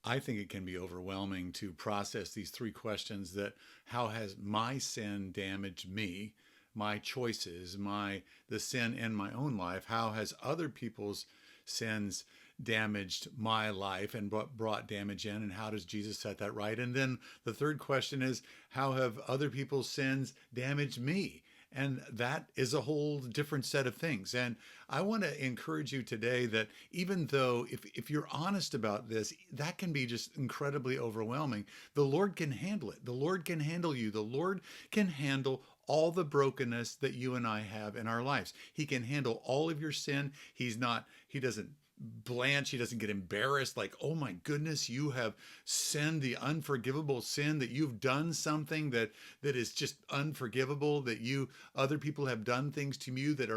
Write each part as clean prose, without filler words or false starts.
I think it can be overwhelming to process these three questions that how has my sin damaged me, my choices, the sin in my own life, how has other people's sins damaged my life and brought damage in, and how does Jesus set that right? And then the third question is how have other people's sins damaged me? And that is a whole different set of things. And I want to encourage you today that even though if you're honest about this, that can be just incredibly overwhelming. The Lord can handle it. The Lord can handle you. The Lord can handle all the brokenness that you and I have in our lives. He can handle all of your sin. He doesn't blanch. He doesn't get embarrassed like, oh my goodness, you have sinned the unforgivable sin, that you've done something that is just unforgivable, that other people have done things to you that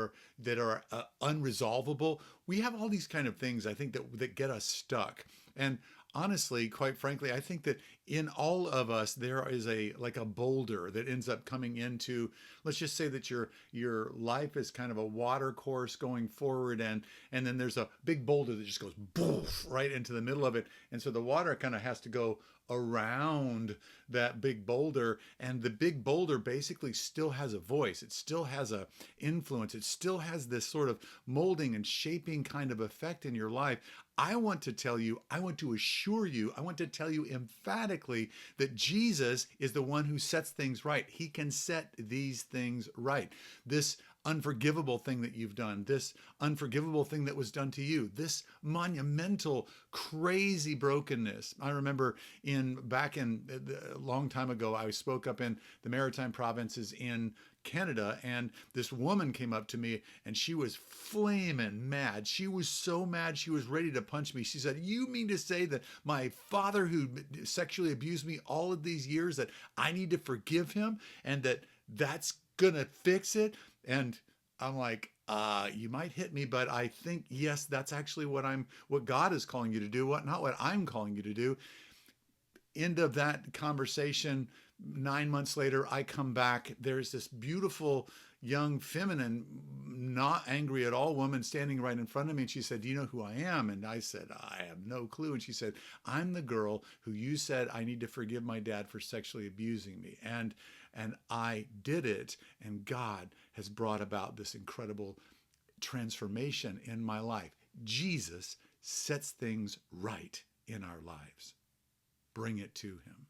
are unresolvable. We have all these kind of things, I think, that get us stuck. And honestly, quite frankly, I think that in all of us there is a boulder that ends up coming into, let's just say that your life is kind of a water course going forward, and then there's a big boulder that just goes boof right into the middle of it. And so the water kind of has to go around that big boulder, and the big boulder basically still has a voice. It still has a influence. It still has this sort of molding and shaping kind of effect in your life. I want to tell you, I want to assure you, I want to tell you emphatically that Jesus is the one who sets things right. He can set these things right. This unforgivable thing that you've done, this unforgivable thing that was done to you, this monumental, crazy brokenness. I remember back in a long time ago, I spoke up in the Maritime provinces in Canada, and this woman came up to me and she was flaming mad. She was so mad she was ready to punch me. She said, "You mean to say that my father who sexually abused me all of these years, that I need to forgive him and that's gonna fix it?" And I'm like, you might hit me, but I think, yes, that's actually what God is calling you to do, not what I'm calling you to do. End of that conversation. 9 months later, I come back. There's this beautiful, young, feminine, not angry at all woman standing right in front of me. And she said, "Do you know who I am?" And I said, "I have no clue." And she said, "I'm the girl who you said I need to forgive my dad for sexually abusing me." And I did it. And God has brought about this incredible transformation in my life. Jesus sets things right in our lives. Bring it to him.